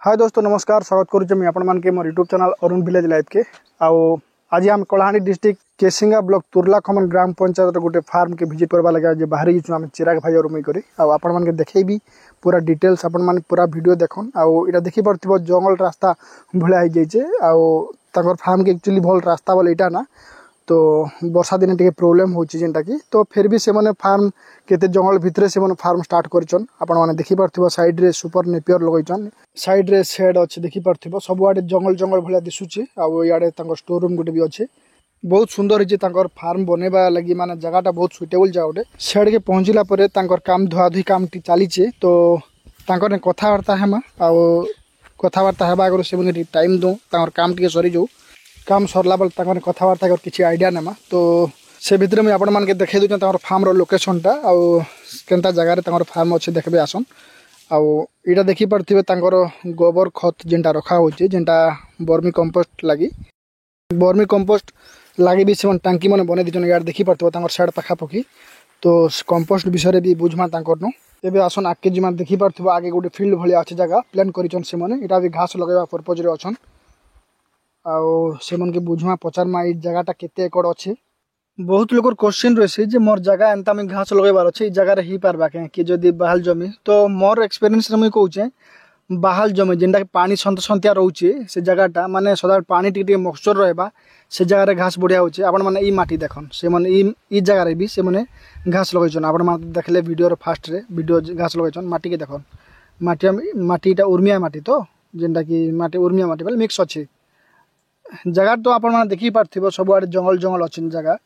हाय दोस्तों नमस्कार स्वागत करुचे आपण मान के मोर YouTube channel Arun village life के आज हम कलाहांडी डिस्ट्रिक्ट केसिंगा ब्लॉक तुरला खमन ग्राम पंचायत गोटे फार्म के विजिट करवा लगे बाहर आम चिराग भाई और मुई करी आपण मान के देखेबी पूरा डिटेल्स आपण मान पूरा वीडियो देखन आउ देखि परथिबो जंगल रास्ता भलिया हो जाइए आउ फार्म के एक्चुअली भल रास्ता बोले इटा ना तो वर्षा दिन टे प्रोब्लेम हो जेनटा कि तो फिर भी से माने फार्म केते जंगल भितर से माने फार्म स्टार्ट करछन आपण माने देखि परथिबो साइड रे सुपर नेपियर लगैछन साइड रे शेड अछि देखि परथिबो सब आडे जंगल जंगल भलिया दिसुची आ याडे तांको स्टोर रूम गुटे भी अछि बहुत सुंदर जे तांकर फार्म बनेबा लगी माने जगहटा बहुत सुटेबल जाउटे शेड के पहुंचला परे तांकर काम धुआधुई काम टी चली तो तांकर ने कथावार्ता हेमा आ कथावार्ता हेबा अगर से मने टाइम दो तांकर काम टी सरी जो काम सरला बेल तांकर कथावार्ता कर किसी आइडिया नेमा तो से भितर में आपण मान के देखे दूँ तांकर फार्म रो लोकेशनटा आउ केनता जगह रे तांकर फार्म अच्छे देखबे आसन आउ इटा देखि परथिबे तांकर गोबर खत जेंटा रखा होचे जेंटा वर्मी कंपोस्ट लागी भी से टांकी माने बने दिजन यार देखि परथिबो तांकर साइड पाखा पखी तो कंपोस्ट विषय रे भी बुझमा तांकर नो एबे आसन आके जिमा देखि परथिबो आगे गोटे फील्ड भलिया अछि जगह प्लान करिचन से माने इटा भी घास लगावा पर्पज रे अछन आउ से मन के बुझमा पचारमा ई जगहटा केते एकड़ अछि बहुत लोकर क्वेश्चन रहसे जे मोर जगह एंता में घास लगेबार अछि ई जगह रे ही पारबा के कि जदी बहाल जमी तो मोर एक्सपीरियंस रे मैं कहूचे बहाल जमी जेंडा पानी संतिया रहउचे से जगहटा माने सदा पानी टिके मॉइस्चर रहबा से जगह रे घास बढ़िया होचे आपण माने ई माटी देखन से माने ई जगह रे भी से माने घास लगैछन आपण माने देखले वीडियो रे फास्ट रे वीडियो घास लगैछन माटी के देखन माटीटा उर्मिया माटी तो जेंडा कि माटी उर्मिया माटी बेल मिक्स अछि जगह तो आपण माने देखि पारथिबो सब आडे जंगल जंगल अछि जगह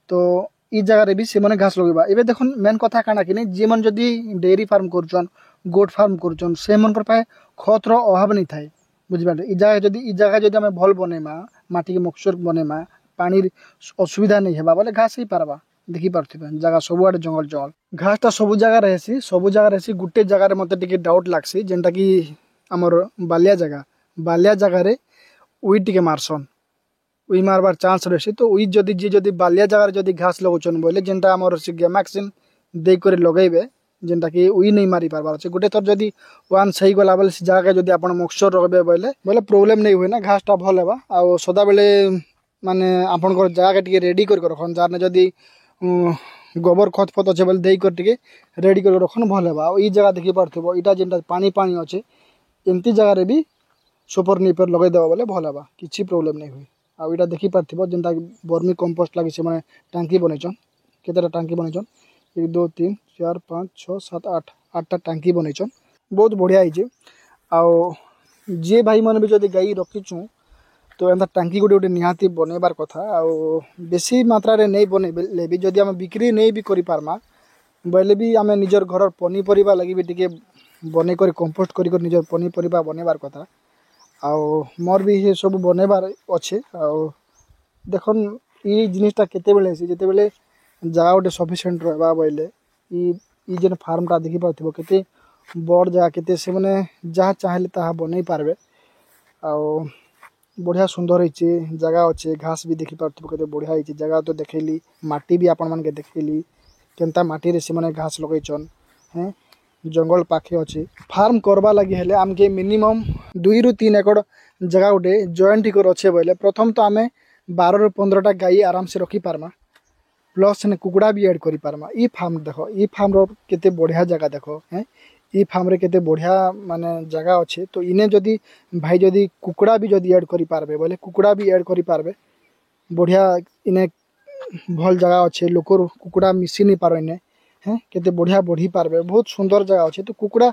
तो ई जगह रे भी से माने घास लगेबा एबे देखन मेन कथा काना कि नै जे मन जदी डेयरी फार्म करछन गोट फार्म करछन से मन पर पाए खत रो अभाव नै थाए बुझबाले ई जगह जदी हमें भल बनेमा माटी के मॉइस्चर बनेमा पानी असुविधा नै हेबा बोले घास ही पारबा देखि पारथिबे जगह सब आडे जंगल जंगल घास ता सब जगह रहसी गुटे जगह रे मते टिके डाउट लागसी जेंटा कि हमर बालिया जगह रे उई टिके मारसन उई मारबार चांस रहसी तो उई जदी बालिया जगह रे जदी घास लगोचन बोले जेंटा हमर से गेमाक्सिन दे करे लगेबे जेंटा कि उई नै मारी पारबार छै गुटे थर जदी वन सही गला बेले से जगह जदी आपण मॉइस्चर रखबे बोले प्रॉब्लम नै होय ना घास टा भल हेबा आ सदा बेले माने आपण को जगह के टिके रेडी कर रखन जार ने जदी गोबर खत फत छै बोले देई कर टिके रेडी कर रखन भल हेबा ई जगह देखि परथिबो इटा जेंटा पानी अछि एंती जगह रे भी सुपर नीपर लगे देबा बोले भल हेबा किछि प्रॉब्लम नै होय आ इटा देखि परथिबो जेंटा वर्मी कंपोस्ट लागि से माने टांकी बनेचन केतेटा टांकी बनेचन 1 2 3 4 5 6 7 8 8टा टांकी बनेचन बहुत बढ़िया हिजे आ जे भाई माने भी जदी गाई रखिछु तो एंता टांकी गोटे निहाती बनेबार कथा आ बेसी मात्रा रे नै बनेबे भी जदी हम बिक्री नै भी करि पारमा बोले भी हमें निजर घर पनी परिबा लागि भी टिके बने कर कंपोस्ट करि कर निजर पनी परिबा बनेबार कथा आउ मोर भी ये सब बनेबार अच्छे आउ देखन ई जिनिसटा केते बेले से जेते बेले जगह गोटे सफिशिएंट रहबा बोले ई जेन फार्मटा देखि परथिबो केते बड़ जगह केते से माने जहाँ चाहले ताहा बनै पारबे आउ बढ़िया सुंदर हिचे जगह अच्छे घास भी देखि परथिबो केते बढ़िया हिचे जगह तो देखेली माटी भी आपण मान के देखेली केनता माटी रे से माने घास लगैछन हैं जंगल पाखे अच्छे फार्म करवा लगी हेले आमके मिनिमम 2 ରୁ 3 एकड़ जगह गोटे जॉइंट कर अच्छे बोले प्रथम तो आम 12 ରୁ 15टा गाई आराम से रखी पारमा प्लस ने कुकुड़ा भी ऐड करि पारमा ई फार्म देखो ई फार्म रो केते बढ़िया जगह देखो हैं ई फार्म रे केते बढ़िया माने जगह अच्छे तो इने जदी भाई जदी कुकुड़ा भी जदी ऐड करि पारबे बोले कुकुड़ा भी ऐड करि पारबे बढ़िया इने भल जगह अच्छे लोकर कुकुड़ा मिसी नहीं पारो इने हैं केते बढ़िया बढ़ी पारबे बहुत सुंदर जगह अच्छे तो कुकुड़ा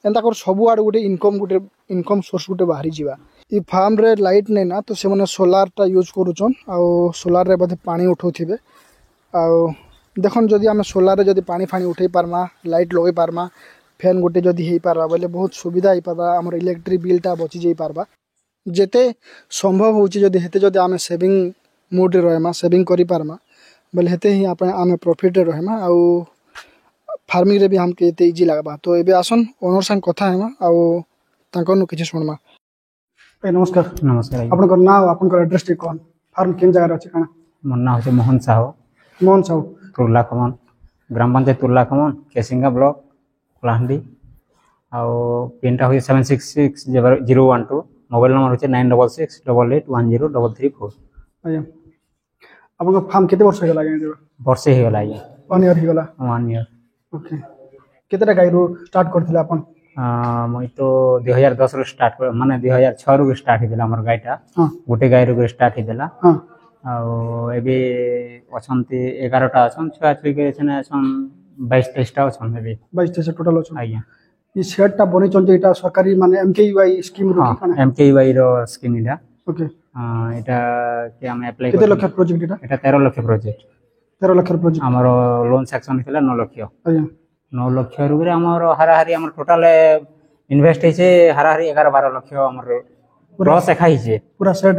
एंता कर सबु आड़ गोटे इनकम सोर्स गोटे बाहरी जीवा ई फार्म रे लाइट नै ना तो से माने सोलार टा यूज करूछन आ सोलार रे बधे पानी उठौथिबे आ देखन जदी हम सोलार रे जदी पानी फानी उठै पारमा लाइट लगै पारमा फैन गोटे जदी हेई पारबा बोले बहुत सुविधा हेई पारबा हमर इलेक्ट्रिक बिल टा बची जाई पारबा जेते संभव होची जदी हेते जदी हम सेविंग मोड रे रहमा सेविंग करि पारमा बोले हेते ही आमे प्रॉफिट रे रहमा आ फार्मिंग रे भी हमके एते इजी लागबा तो एबे आसन ओनर संग कथा हेमा आ तांको नु किछि सुनमा नमस्कार नमस्कार आपन को नाम आपन को एड्रेस टे कोन फार्म केन जगह अछि काना मोर नाम होचे मोहन साहू तुरला खमन ग्राम पंचायत तुरला खमन केसिंगा ब्लॉक कलाहांडी ଆଉ ପିନ୍ଟା ହେଉଛି 766012 ମୋବାଇଲ ନମ୍ବର ହେଉଛି 966888103334 ଆଜ୍ଞା ଆପଣଙ୍କ ଫାର୍ମ କେତେ ବର୍ଷ ହେଇଗଲା ଆଜ୍ଞା ଏବେ ବର୍ଷେ ହେଇଗଲା ଆଜ୍ଞା 1 ଇୟର ହେଇଗଲା 1 ଇୟର। ଓକେ କେତେଟା ଗାଈରୁ ଷ୍ଟାର୍ଟ କରିଥିଲେ ଆପଣ ମୁଇଁ ତ 2010 ଷ୍ଟାର୍ଟ ମାନେ 2006 ଷ୍ଟାର୍ଟ ହେଇଥିଲା ଆମର ଗାଈଟା ହଁ ଗୋଟେ ଗାଈରୁ ଷ୍ଟାର୍ଟ ହେଇଥିଲା ହଁ ଆଉ ଏବେ ଅଛନ୍ତି 11ଟା ଅଛନ୍ ଛୁଆ ଛୁଇକି ଏଛନେ ଅଛନ୍ 22-23ଟା ଅଛନ୍ ଏବେ 22 ଟୋଟାଲ ଅଛନ୍ତି ଆଜ୍ଞା। ଏ ସେଟ୍ଟା ବନେଇଛନ୍ତି ଏଇଟା ସରକାରୀ ମାନେ ଏମକେୟୁଆଇ ସ୍କିମ୍ ରୁ କି କାଣା MKY ର ସ୍କିମ୍ ଏଟା ଓକେ ଏଟା କି ଆମେ ଆପ୍ଲାଏ କେତେ ଲକ୍ଷ ପ୍ରୋଜେକ୍ଟ ଏଟା ଏଟା 13 ଲକ୍ଷ ପ୍ରୋଜେକ୍ଟ 13 ଲକ୍ଷ ପ୍ରୋଜେକ୍ଟ ଆମର ଲୋନ୍ ସେକ୍ସନ ଥିଲା 9 ଲକ୍ଷ ଆଜ୍ଞା 9 ଲକ୍ଷ ରୁରେ ଆମର ହାରାହାରି ଆମର ଟୋଟାଲ ଇନଭେଷ୍ଟ ହେଇছে ହାରାହାରି 11-12 ଲକ୍ଷ ଆମର ଲସ୍ ଏକା ହେଇছে पूरा सेट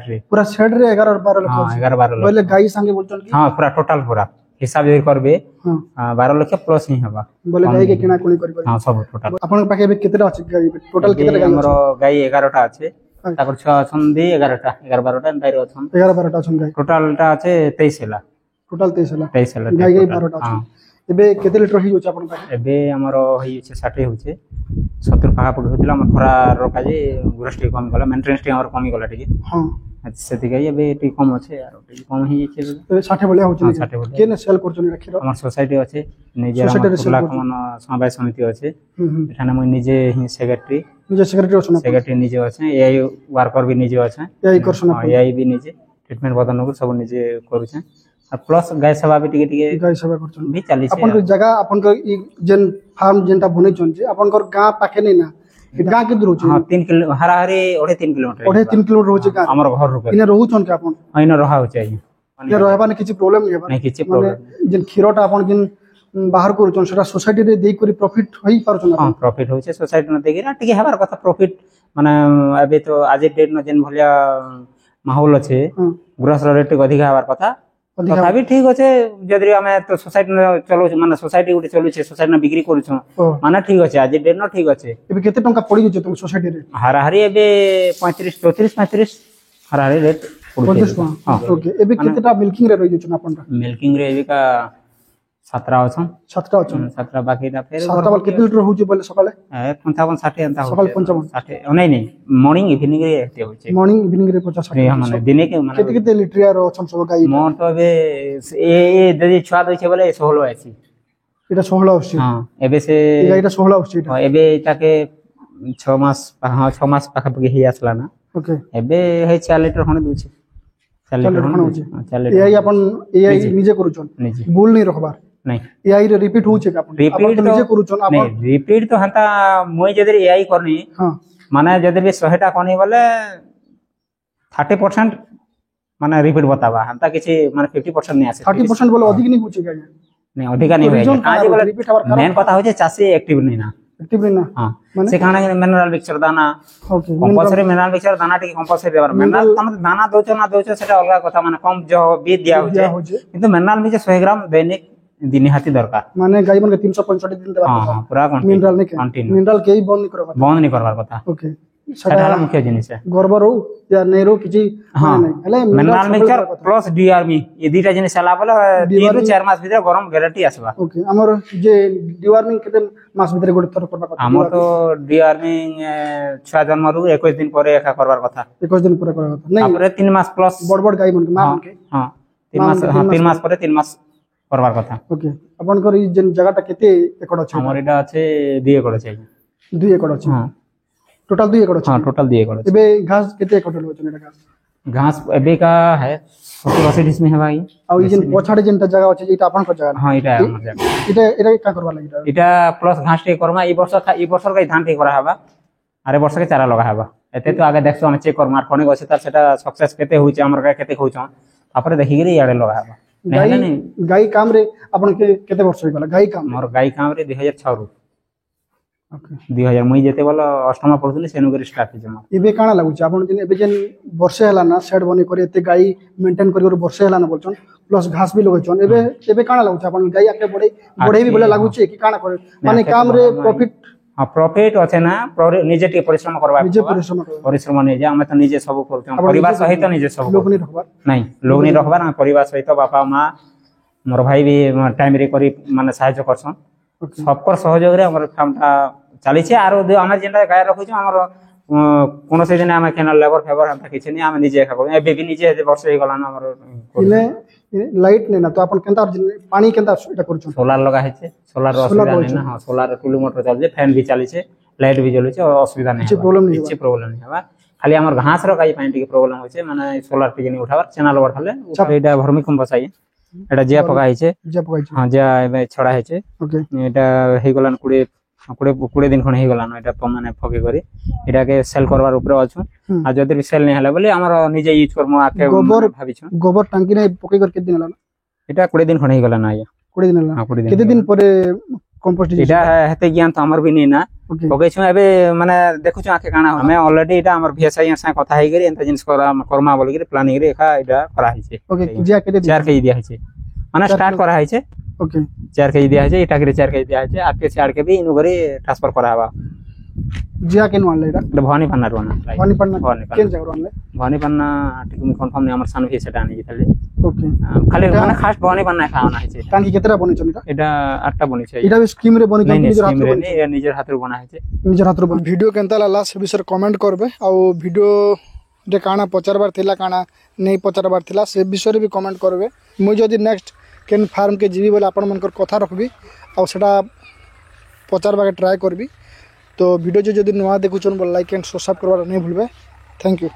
रे पूरा सेट रे 11-12 लक्ष हाँ 11-12 लक्ष बोले गाई संगे बोलचन कि हाँ पूरा टोटल पूरा हिसाब जदि करबे हां 12 लक्ष प्लस ही हबा बोले गाई के किना कोनी करि हाँ सब टोटल आपन पाखे बे केतेटा अछि गाई टोटल केतेटा गाई हमरो गाई 11टा আছে তারপর ছুয়া অছন দি 11টা 11-12টা এন্টাইর অছন 11-12টা अछि গাई टोटलटा আছে 23 হেলা टोटल 23 हला 23 হেলা गाई 12टा अछि एबे केते लिटर ही होछ आपन पाखे ଏବେ ଆମର ହେଇଛି 60 ହେଉଛି 70 ପାଖାପାଖି ହୋଇଥିଲା ଆମର ଖରା ରକା ଯେ ଗ୍ରୋସ୍ ଟିକେ କମି ଗଲା ମେଣ୍ଟେନାନ୍ସ ଟିକେ ଆମର କମି ଗଲା ଟିକେ हां ସେଥିପାଇଁ ଏବେ ଟିକେ କମ ଅଛି ଆଉ ଟିକେ କମ ହେଇଯାଇଛି ए 60 बलिया होछ 60 बलिया। केने सेल करछन रखिरो আমার সোসাইটি আছে নিজে Society রে sell আমার করছো? কোন সমবায় সমিতি আছে हम এখানে মই নিজে হি সেক্রেটারি निजे सेक्रेटरी अछि ना সেক্রেটারি নিজে আছে এআই ওয়ার্কার বি নিজে আছে एआई करछन आपन এআই বি নিজে ট্রিটমেন্ট বদন सब নিজে କରୁছে আর প্লাস গাই সেবা বি টিকে টিকে गाई सेवा करछन भी चालीছে आपन को जगह आपन को ई जेन फार्म जेनटा बनै छन जे आपन को गां पाखे नै ना ई गां के दूर होछ हाँ 3 किलो हाराहारी 3.5 किलोमीटर 3 किलोमीटर होछ गां আমার ঘর রুকে इने रहू छन के आपन আইন রহা হচ্ছে আইন ये रहबा ने किछि प्रॉब्लम नै हेबा নাই কিছু माने প্রবলেম जेन खीरोटा आपन जेन बाहर करू छन सेटा सोसाइटी रे देई करी प्रॉफिट होई पार छन हाँ प्रॉफिट होছে সোসাইটি ন দেখি না টিকে হেবার কথা প্রফিট মানে এবে তো আজ ডেট ন যেন ভলিয়া মাহৌল আছে हां গ্রোস রেট টিকে ଅଧିକା হেবার কথা अधिका তথাপি ঠিক আছে যদি আমি তো সোসাইটি চলুছ মানে সোসাইটি গুটি চলুছে সোসাইটি না বিক্রি করুছ ओ মানে ঠিক আছে আজ ডেট ন ঠিক আছে एबे केते टंका पड़ी जते तुम सोसाइटी रे হারাহারি এবে 35 হারাহারি রেট 50 टका ओके एबे केतेटा मिल्किंग रे रही छन आपन मिल्किंग रे एबे का 17 অছন 7टा छन 17 बाकीটা ফের 7टा बार केते लिटर होउची बोले सकाळे 55 60 এন্তা सकाळ 55 60 নাই নাই মর্নিং ইভিনিং রে এতে হচ্ছে मॉर्निंग इवनिंग रे 50 रे মানে দিনে কে মানে केते केते लिटर यार छन सब गाई মোর তো এবে এ যদি ছুয়া দইছে বলে 16 আছে এটা 16 आउची হ্যাঁ এবে সে এই গাইটা 16 आउची এটা এবে এটাকে 6 মাস হ্যাঁ 6 মাস পাখাপাখি হই আসলা না ओके ଏବେ ହେଇ 4 লিটার খনে দউছে 4 লিটার খনে দউছে 4 লিটার एआई अपन एआई निजे करू छन নিজে भूल नहीं रखबार নাই एआई रे रिपीट होउचे का अपन রিপিট अपन निजे करू छन নাই अपन রিপিট তো হাতা মই যদি এআই করনি हां মানে যদি বি 100টা কোনি বলে 30% মানে রিপিট বতাবা হাতা কিছু মানে 50% নি আসে 30% बोले अधिक नहीं होउचे गाई नहीं अधिका नहीं होए reason काजे काहे बोले repeat हबार कारण मेन কথা হচ্ছে চাষী অ্যাক্টিভ নাই না एक्टिव नहीं ना हां মানে से खाना मिनरल मिक्सचर दाना ओके कंपलसरी मिनरल मिक्सचर दाना टिके कंपलसरी देबार मिनरल तम दाना दोचो ना दोचो सेटा अलग কথা মানে কম जो বি দিয়া হচ্ছে दिया होजे কিন্তু মিনরল মিক্সচর 100 গ্রাম দৈনিক দিনে হাতি দরকার माने गाई मन के 365 दिन देबा हां हां पूरा मिनरल नहीं के कंटिन्यू मिनरल के ही बंद नहीं करबा বন্ধ नहीं করবার কথা ओके সেটা হলো মুখ্য জিনিস গর্বর হউ या नहीं रो किछि हां नहीं हेले মিনরল মিক্সচর প্লাস ডিআরমি এই দুইটা জিনিস আলা বলে 3 ରୁ 4 মাস ভিতরে গরম গ্যারান্টি আসবা ओके हमर जे डिवार्मिंग केते मास भीतर गोटे थर करबा কথা আমার তো ডিআরমিং 6 জন্মরু 21 দিন পরে একা করবার কথা 21 दिन पूरा करबा কথা नहीं তারপরে 3 মাস প্লাস बड़ बड़ गाई मन के मां मन के হ্যাঁ 3 মাস হ্যাঁ 3 মাস পরে 3 মাস করবার কথা ओके अपन कर ई जेन जगहटा केते एकड़ আছে আমার এটা আছে 2 একর আছে 2 एकड़ আছে হ্যাঁ टोटल 2 एकड़ আছে हाँ टोटल 2 एकड़ एबे घास केते एकड़ होछ नेटा घास घास एबे का है 70-80 डिसमिल है भाई आ ई जेन पछाड़े जेनटा जगह আছে এটা आपन को जगह हाँ এটা আমার জায়গা এটা का करबा लागि এটা প্লাস ঘাস टे কর্মা এই বছর কাই ধান टे করা হবা আরে বর্ষকে চারা লগা হবা এতে তো আগে দেখছো আমি চেক করমার কোনে গছে তার সেটা सक्सेस কেতে হইছে আমার কাছে কেতে হইছ তারপরে দেখি গরি ইয়াড়ে লগা হবা गाई নেহলে नहीं गाई काम रे आपन के केते वर्ष होई गला गाई काम मोर गाई काम रे 2006 रु ओके 2000 मुई जेते बोल अष्टम पढुली सेनु करी स्टार्ट हे जमा एबे काना लागुछ आपन दिन एबे जेन वर्षे हला ना सेड बने करे एते गाई मेंटेन करी और वर्षे हला ना बोलछन प्लस घास भी लगछन एबे एबे काना लागुछ आपन गाई आके बड़े भी बोले लागुछ कि काना करे माने काम रे प्रॉफिट हां प्रॉफिट আছে না নিজে টি পরিশ্রম করবা निजे परिश्रम करे परिश्रम नहीं जा मैं तो निजे सब करते हम परिवार सहित निजे सब लोग नहीं रखबा नहीं लोग नहीं रखबा ना परिवार सहित बापा मां मोर भाई भी टाइम रे करी माने सहायता करछन ओके सबकर सहयोग रे हमर फार्मटा ଚାଲିଛି ଆରୁ ଆମେ ଯେନ୍ଟା ଗାଈ ରଖୁଛୁ ଆମର କୌଣସି ଦିନ ଆମେ କେନାଲ ଲେବର ଫେବର ହେନ୍ତା କିଛି ନାହିଁ ଆମେ ନିଜେ ଏକା କରୁ ଏବେ ବି ନିଜେ ବର୍ଷ ହେଇଗଲାନ ଆମର ଇନେ ଲାଇଟ୍ ନେଇ ନା ତ ଆପଣ କେନ୍ତା ପାଣି କେନ୍ତା ଏଟା କରୁଛନ୍ ସୋଲାର ଲଗା ହେଇଛି ସୋଲାର ଅସୁବିଧା ନାହିଁ ନା ହଁ ସୋଲାର ଟୁଲୁ ମୋଟର ଚାଲୁଛି ଫ୍ୟାନ୍ ବି ଚାଲିছে ଲାଇଟ୍ ବି ଜଳୁଛି ଅସୁବିଧା ନାହିଁ କିଛି ପ୍ରୋବ୍ଲେମ ନାହିଁ ହେବା ଖାଲି ଆମର ଘାସର ଗାଈ ପାଇଁ ଟିକେ ପ୍ରୋବ୍ଲେମ ହଉଛି ମାନେ ସୋଲାର ଟିକେ नहीं ଉଠାବାର ଚେନାଲ ବଢ଼ାଲେ ଏଇଟା ଭର୍ମି କମ୍ପୋଷ୍ଟ ଆଇ এটা জিয়া পকা হয়েছে হ্যাঁ জিয়া এবে ছড়া হয়েছে এটা হয়েগলান 20 দিন খনে হয়েগলান এটা মানে ফকে করে এটাকে সেল করবার উপরে অছু আর যদি সেল নেই হলে বলে আমার নিজে ইউজ করবো আকে ভাবিছু গোবর টাঙ্কি নাই পকাই করে কেদিন হলা এটা 20 দিন খনে হয়েগলান আয়া 20 দিন হলা কেতে দিন পরে কম্পোস্ট এটা হেতে জ্ঞান তো আমার বি নেই না পকাইছু এবে মানে দেখুছু আকে কানা আমি অলরেডি এটা আমার ভিএসআই এর সাথে কথা হই গরি এন্তা জিনিস করমা বলি গরি প্ল্যানিং রে একা এটা করা হইছে ওকে জিয়া কেতে 4 কেজি দিয়া হইছে মানে স্টার্ট করা হয়েছে ওকে 4 কেজি দিয়া হয়েছে এটা করে 4 কেজি দিয়া হয়েছে আকে ছাড় के भी इनु করে ट्रांसफर করা হবা জিয়া কেন আনলে এটা ভবানী পান্নার বানা ভবানী পান্না কেন জায়গা আনলে ভবানী পান্না ঠিক আমি কনফার্ম নাই আমার সানভি সেটা আনি দিতালে ওকে খালি মানে খাস ভবানী পান্না খাওয়ানা হয়েছে টাঙ্কি কেতেটা বনেছন এটা 8টা বনেছে এটা স্কিম রে বনেছন নিজের হাতের বনা হয়েছে নিজের হাতের বনা ভিডিও কেনতা লাগলা সে বিষয়ে কমেন্ট করবে আর ভিডিও রে কানা পচারবার থিলা কানা নেই পচারবার থিলা সে বিষয়ে भी কমেন্ট করবে মুই যদি নেক্সট কেন ফার্ম के जीवी बोले आपण मनकर कथा रखबी आ सेटा पचारबा के ट्राई करबी तो वीडियो जो जदि नुआ देखुचन बोल लाइक एंड सब्सक्राइब करबा नहीं भूलबे थैंक यू।